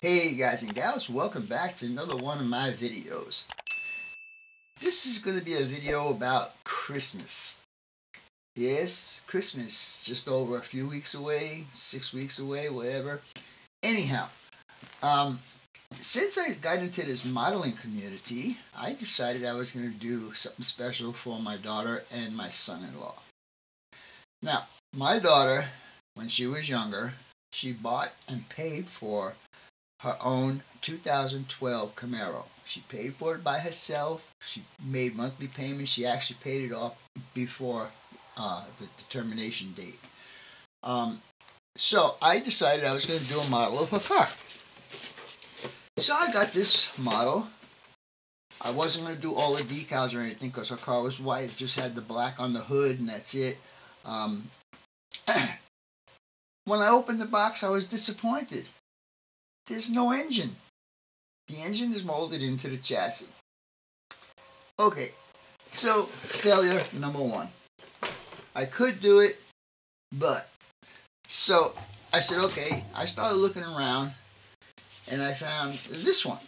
Hey guys and gals, welcome back to another one of my videos. This is going to be a video about Christmas. Yes, Christmas, just over a few weeks away, 6 weeks away, whatever. Anyhow, since I got into this modeling community, I decided I was going to do something special for my daughter and my son-in-law. Now, my daughter, when she was younger, she bought and paid for her own 2012 Camaro. She paid for it by herself. She made monthly payments. She actually paid it off before the termination date. So I decided I was going to do a model of her car. So I got this model. I wasn't going to do all the decals or anything because her car was white. It just had the black on the hood and that's it. When I opened the box, I was disappointed. There's no engine. The engine is molded into the chassis. Okay, so failure number one. I could do it, but. So I said, okay, I started looking around and I found this one.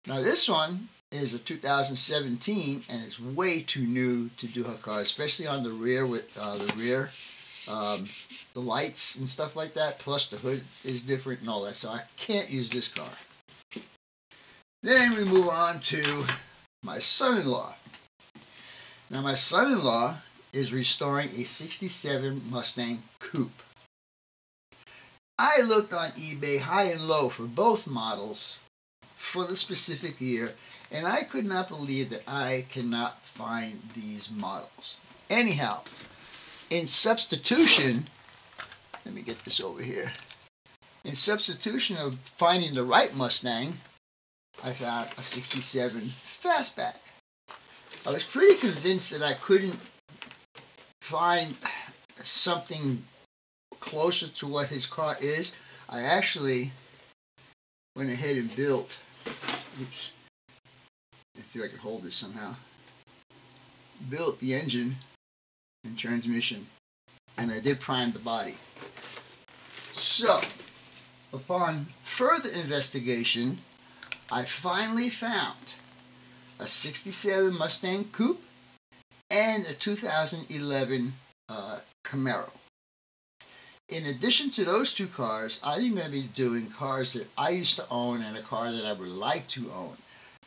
Now this one is a 2017 and it's way too new to do her car, especially on the rear with the lights and stuff like that, plus the hood is different and all that, so I can't use this car. Then we move on to my son-in-law. Now my son-in-law is restoring a 67 Mustang Coupe. I looked on eBay high and low for both models for the specific year, and I could not believe that I cannot find these models. Anyhow, in substitution, let me get this over here. In substitution of finding the right Mustang, I found a 67 Fastback. I was pretty convinced that I couldn't find something closer to what his car is. I actually went ahead and built, oops, let's see if I can hold this somehow, built the engine and transmission, and I did prime the body. So, upon further investigation, I finally found a 67 Mustang Coupe and a 2011 Camaro. In addition to those two cars, I'm going to be doing cars that I used to own and a car that I would like to own.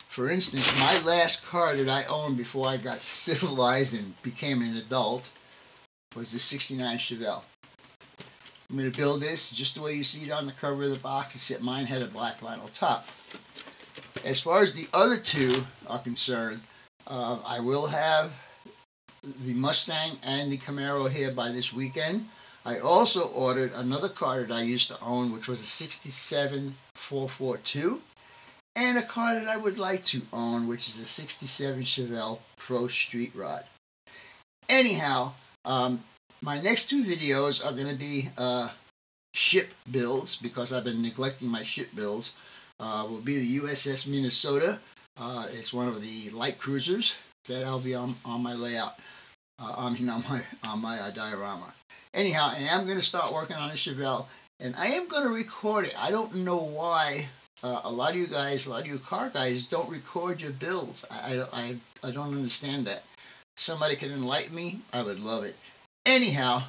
For instance, my last car that I owned before I got civilized and became an adult was the 69 Chevelle. I'm going to build this just the way you see it on the cover of the box, except mine had a black vinyl top. As far as the other two are concerned, I will have the Mustang and the Camaro here by this weekend. I also ordered another car that I used to own, which was a 67 442, and a car that I would like to own, which is a 67 Chevelle Pro Street Rod. Anyhow, my next two videos are going to be ship builds, because I've been neglecting my ship builds. Will be the USS Minnesota. It's one of the light cruisers that I'll be on my layout, on my diorama. Anyhow, I am going to start working on a Chevelle, and I am going to record it. I don't know why a lot of you guys, a lot of you car guys, don't record your builds. I don't understand that. Somebody can enlighten me. I would love it. Anyhow,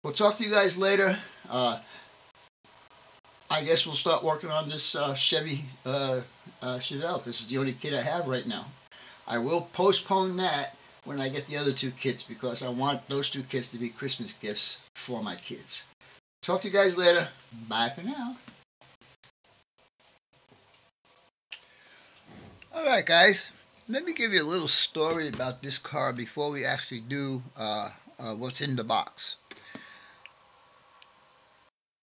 we'll talk to you guys later. I guess we'll start working on this Chevy Chevelle, because it's the only kit I have right now. I will postpone that when I get the other two kits, because I want those two kits to be Christmas gifts for my kids. Talk to you guys later. Bye for now. Alright guys, let me give you a little story about this car before we actually do what's in the box.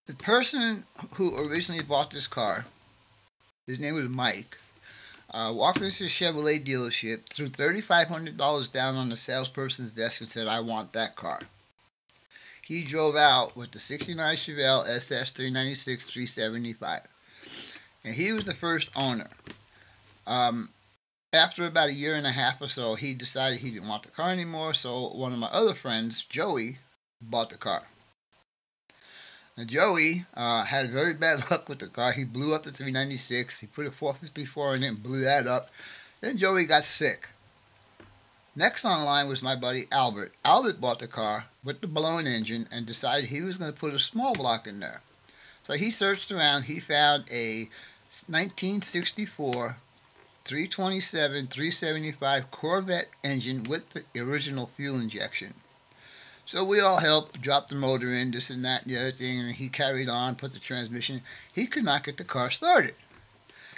The person who originally bought this car, his name was Mike, walked into the Chevrolet dealership, threw $3,500 down on the salesperson's desk and said, "I want that car." He drove out with the 69 Chevelle SS396 375. And he was the first owner. After about a year and a half or so, he decided he didn't want the car anymore, so one of my other friends, Joey, bought the car. Now Joey had very bad luck with the car. He blew up the 396. He put a 454 in it and blew that up. Then Joey got sick. Next on the line was my buddy Albert. Albert bought the car with the blown engine and decided he was going to put a small block in there. So he searched around. He found a 1964 327 375 Corvette engine with the original fuel injection. So we all helped drop the motor in, this and that and the other thing, and he carried on, put the transmission. He could not get the car started.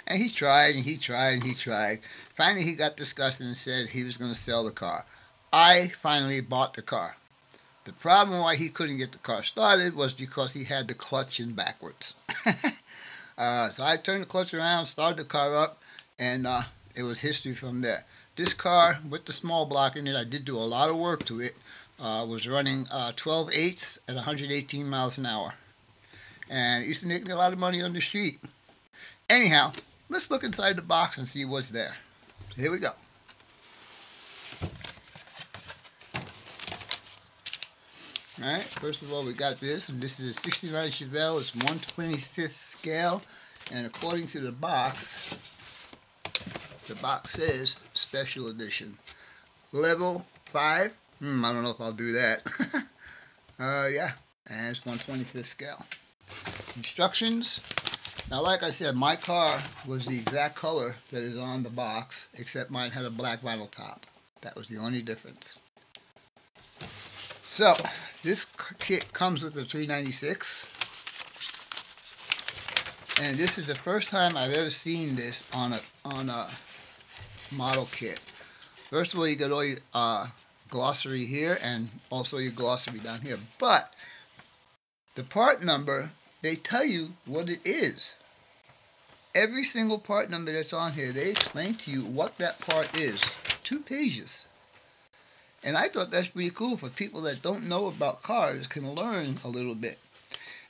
And he tried, and he tried, and he tried. Finally, he got disgusted and said he was going to sell the car. I finally bought the car. The problem why he couldn't get the car started was because he had the clutch in backwards. So I turned the clutch around, started the car up, and it was history from there. This car, with the small block in it, I did do a lot of work to it. Was running 12/8 at 118 miles an hour. And it used to make me a lot of money on the street. Anyhow, let's look inside the box and see what's there. Here we go. Alright, first of all we got this, and this is a 69 Chevelle. It's 1/25th scale, and according to the box says Special Edition. Level 5. I don't know if I'll do that. Yeah, and it's 1/25th scale. Instructions. Now, like I said, my car was the exact color that is on the box, except mine had a black vinyl top. That was the only difference. So, this kit comes with the 396. And this is the first time I've ever seen this on a model kit. First of all, you got all your glossary here and also your glossary down here, but the part number, they tell you what it is. Every single part number that's on here, they explain to you what that part is. 2 pages. And I thought that's pretty cool for people that don't know about cars, can learn a little bit.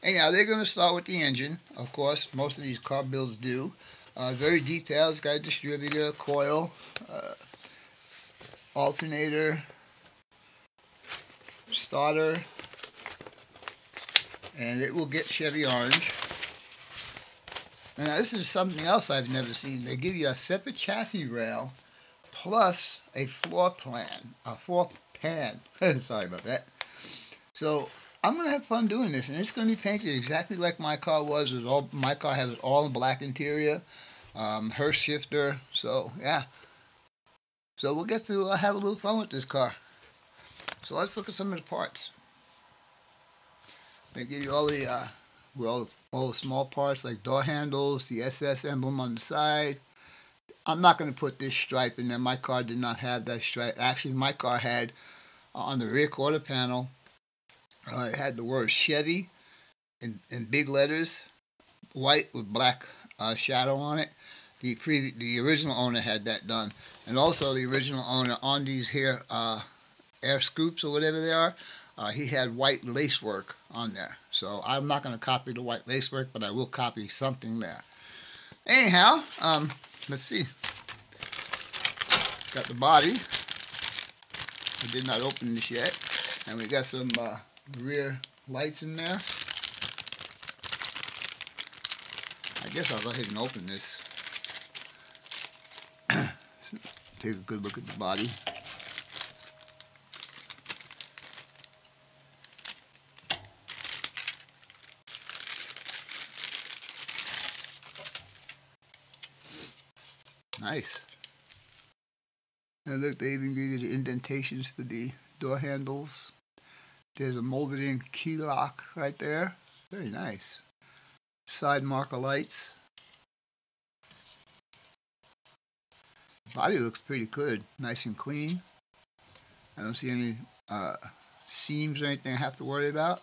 Anyhow, they're going to start with the engine. Of course, most of these car builds do. Very detailed. It's got a distributor, coil, alternator, starter, and it will get Chevy orange. And now this is something else I've never seen. They give you a separate chassis rail plus a floor pan. Sorry about that. So I'm going to have fun doing this, and it's going to be painted exactly like my car was. My car has all black interior, Hurst shifter, so yeah. So we'll get to have a little fun with this car. So let's look at some of the parts. They give you all the all the small parts like door handles, the SS emblem on the side. I'm not going to put this stripe in there. My car did not have that stripe. Actually, my car had on the rear quarter panel, it had the word Chevy in big letters, white with black shadow on it. The original owner had that done, and also the original owner on these here air scoops or whatever they are, he had white lacework on there. So I'm not going to copy the white lacework, but I will copy something there. Anyhow, let's see. Got the body. I did not open this yet, and we got some rear lights in there. I guess I'll go ahead and open this. Take a good look at the body. Nice. And look, they even give you the indentations for the door handles. There's a molded in key lock right there. Very nice. Side marker lights. Body looks pretty good. Nice and clean. I don't see any seams or anything I have to worry about.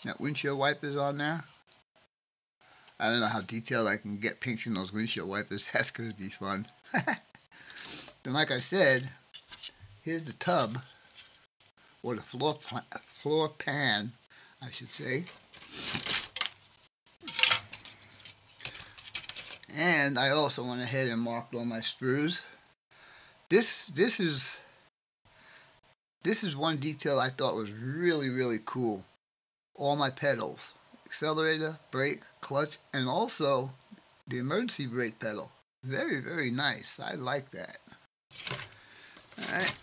That windshield wipers on there. I don't know how detailed I can get painting those windshield wipers. That's going to be fun. Then, like I said, here's the tub, or the floor pan, I should say. And I also went ahead and marked all my screws. This is one detail I thought was really, really cool. all my pedals. Accelerator, brake, clutch, and also the emergency brake pedal. Very, very nice. I like that. Alright.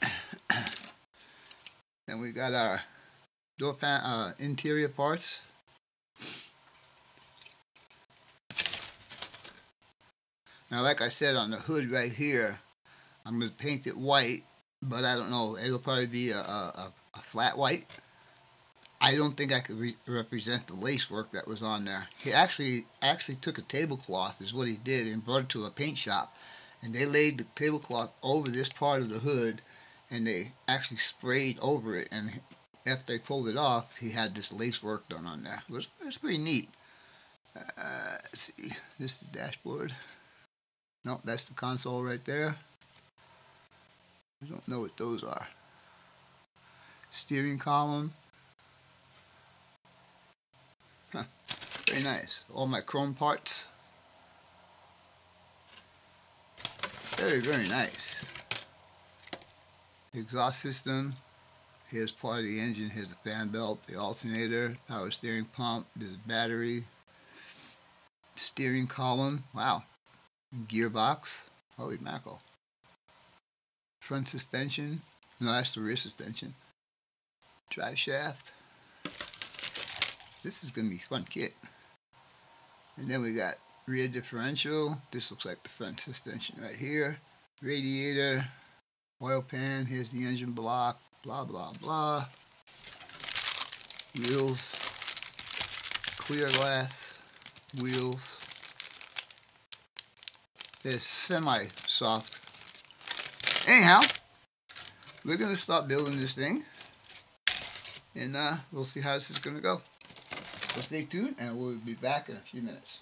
Then we got our door pan, interior parts. Now, like I said, on the hood right here, I'm going to paint it white, but I don't know. It'll probably be a flat white. I don't think I could represent the lace work that was on there. He actually took a tablecloth, is what he did, and brought it to a paint shop. And they laid the tablecloth over this part of the hood, and they actually sprayed over it. And after they pulled it off, he had this lace work done on there. It was pretty neat. Let's see. This is the dashboard. No, that's the console right there. I don't know what those are. Steering column. Huh. Very nice. All my chrome parts. Very, very nice. The exhaust system. Here's part of the engine. Here's the fan belt, the alternator, power steering pump. There's a battery. Steering column. Wow. Gearbox. Holy mackerel. Front suspension. No, that's the rear suspension. Drive shaft. This is going to be a fun kit. And then we got rear differential. This looks like the front suspension right here. Radiator. Oil pan. Here's the engine block. Blah, blah, blah. Wheels. Clear glass. Wheels. They're semi-soft. Anyhow, we're going to start building this thing. And we'll see how this is going to go. So stay tuned, and we'll be back in a few minutes.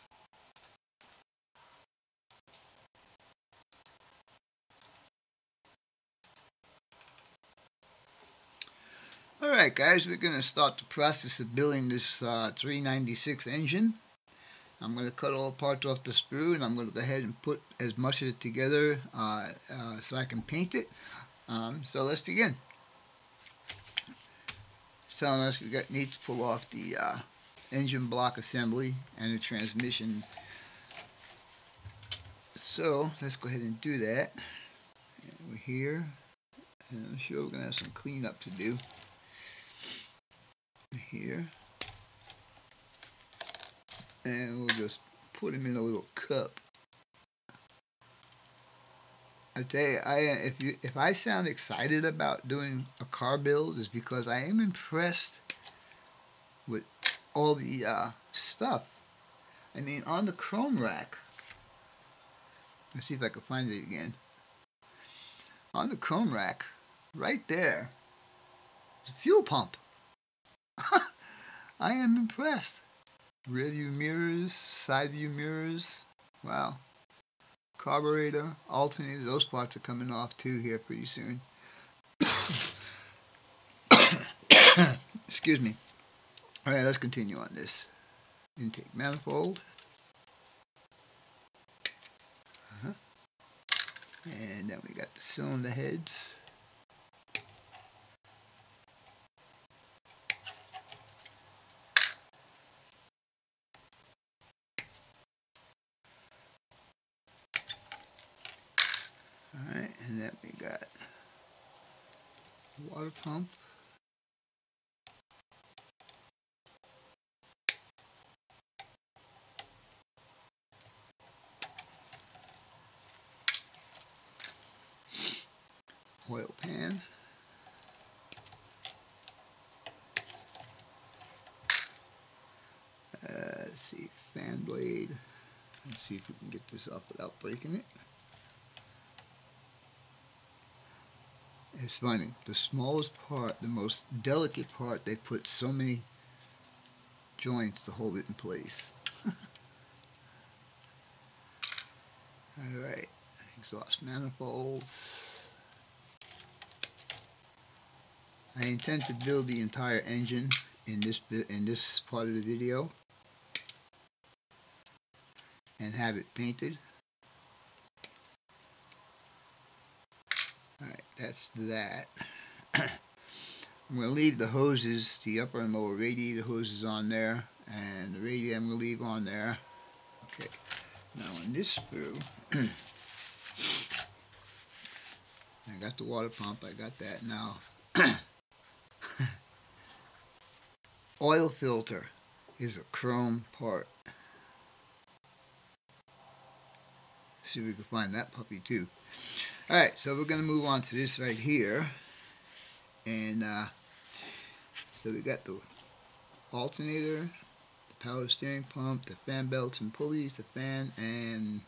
Alright guys, we're going to start the process of building this 396 engine. I'm going to cut all parts off the sprue, and I'm going to go ahead and put as much of it together so I can paint it. So let's begin. It's telling us we need to pull off the engine block assembly and the transmission. So let's go ahead and do that. And we're here, and I'm sure we're going to have some cleanup to do. Here, and we'll just put them in a little cup. I tell you, if I sound excited about doing a car build, is because I am impressed with all the stuff. I mean, on the chrome rack, let's see if I can find it again. On the chrome rack, right there, is a fuel pump. I am impressed. Rear view mirrors, side view mirrors. Wow. Carburetor, alternator, those parts are coming off too here pretty soon. Excuse me. Alright, let's continue on this. Intake manifold. And then we got the cylinder heads. Alright, and then we got water pump. Oil pan. Let's see, fan blade. Let's see if we can get this off without breaking it. It's funny, the smallest part, the most delicate part, they put so many joints to hold it in place. Alright, exhaust manifolds. I intend to build the entire engine in this part of the video and have it painted. Alright, that's that. I'm going to leave the hoses, the upper and lower radiator hoses on there, and the radiator I'm going to leave on there. Okay, now on this screw, I got the water pump, I got that now. Oil filter is a chrome part. See if we can find that puppy too. Alright, so we're going to move on to this right here. And so we got the alternator, the power steering pump, the fan belts and pulleys, the fan, and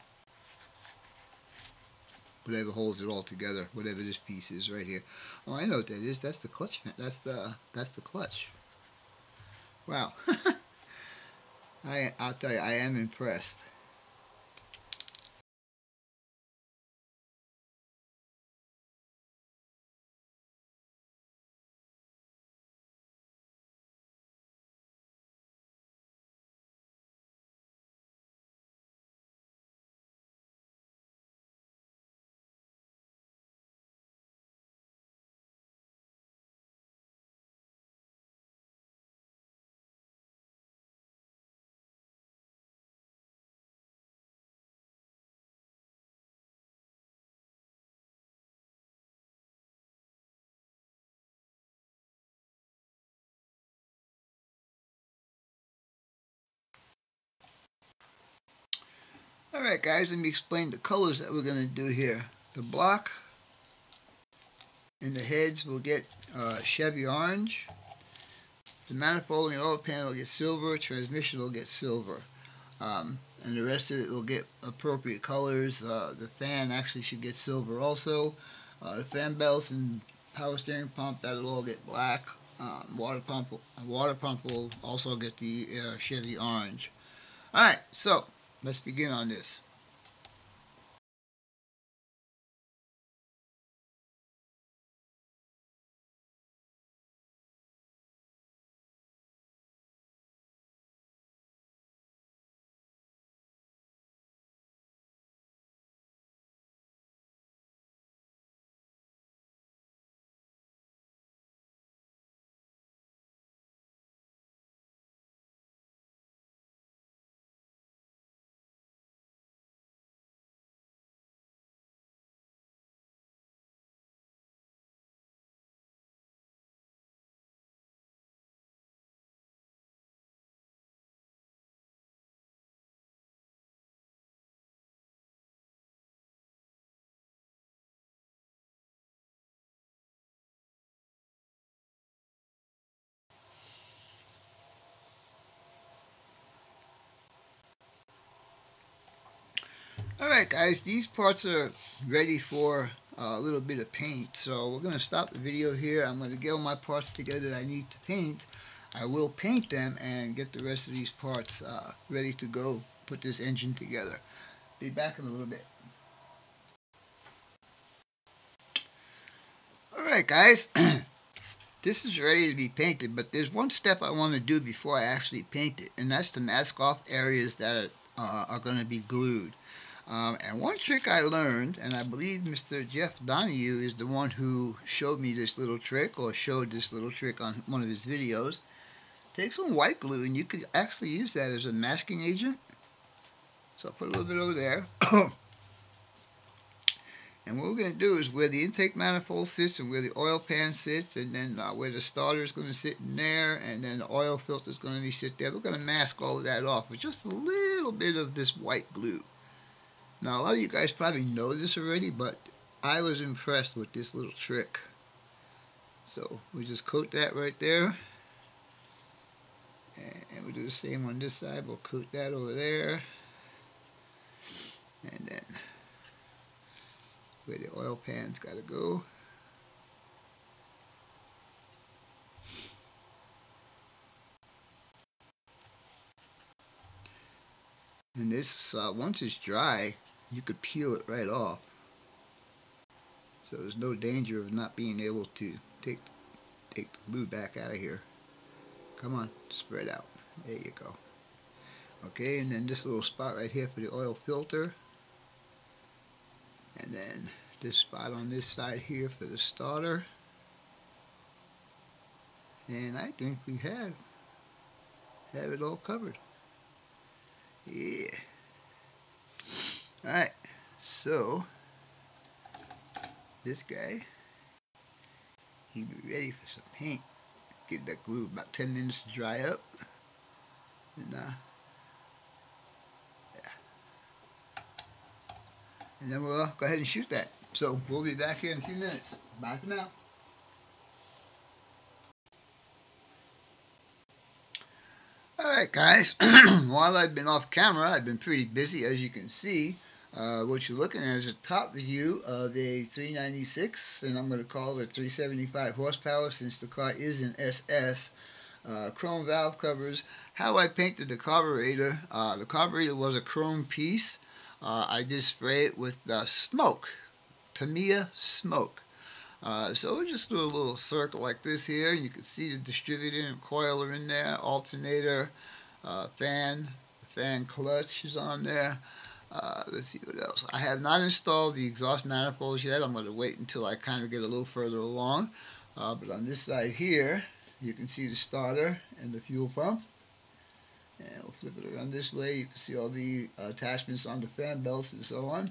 whatever holds it all together, whatever this piece is right here. Oh, I know what that is. That's the clutch fan. That's the clutch. Wow. I'll tell you, I am impressed. Alright guys, let me explain the colors that we're going to do here. The block and the heads will get Chevy orange. The manifold and the oil pan will get silver. Transmission will get silver. And the rest of it will get appropriate colors. The fan actually should get silver also. The fan belts and power steering pump, that'll all get black. Water pump will also get the Chevy orange. Alright, so let's begin on this. Alright guys, these parts are ready for a little bit of paint, so we're going to stop the video here. I'm going to get all my parts together that I need to paint. I will paint them and get the rest of these parts ready to go put this engine together. Be back in a little bit. Alright guys, this is ready to be painted, but there's one step I want to do before I actually paint it, and that's to mask off areas that are going to be glued. And one trick I learned, and I believe Mr. Jeff Donahue is the one who showed me this little trick, or showed this little trick on one of his videos. Take some white glue, and you could actually use that as a masking agent. So I'll put a little bit over there. And what we're going to do is where the intake manifold sits, and where the oil pan sits, and then where the starter is going to sit in there, and then the oil filter is going to sit there. We're going to mask all of that off with just a little bit of this white glue. Now, a lot of you guys probably know this already, but I was impressed with this little trick. So we just coat that right there. And we'll do the same on this side. We'll coat that over there. And then where the oil pan's got to go. And this, once it's dry, you could peel it right off. So there's no danger of not being able to take the glue back out of here. Come on, spread out. There you go. Okay, and then this little spot right here for the oil filter. And then this spot on this side here for the starter. And I think we have it all covered. Yeah. Alright, so this guy, he be ready for some paint. Get that glue about 10 minutes to dry up. And yeah. And then we'll go ahead and shoot that. So we'll be back here in a few minutes. Bye for now. Alright guys, while I've been off camera, I've been pretty busy, as you can see. What you're looking at is a top view of a 396, and I'm going to call it a 375 horsepower since the car is an SS. Chrome valve covers. How I painted the carburetor was a chrome piece. I did spray it with smoke, Tamiya smoke. So we just do a little circle like this here. You can see the distributor and coil are in there, alternator, fan, the fan clutch is on there. Let's see what else. I have not installed the exhaust manifolds yet. I'm going to wait until I kind of get a little further along. But on this side here, you can see the starter and the fuel pump. And we'll flip it around this way. You can see all the attachments on the fan belts and so on.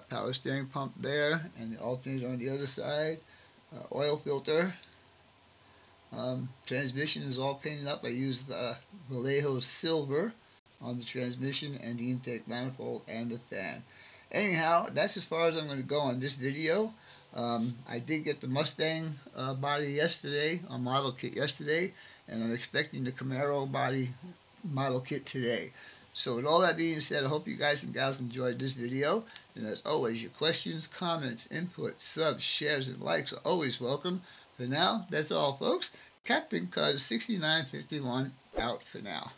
Power steering pump there, and the alternator on the other side. Oil filter. Transmission is all painted up. I used Vallejo silver on the transmission and the intake manifold and the fan. Anyhow, that's as far as I'm going to go on this video. I did get the Mustang body yesterday, on model kit yesterday, and I'm expecting the Camaro body model kit today. So with all that being said, I hope you guys and gals enjoyed this video. And as always, your questions, comments, input, subs, shares, and likes are always welcome. For now, that's all, folks. Captain Cuz 6951 out for now.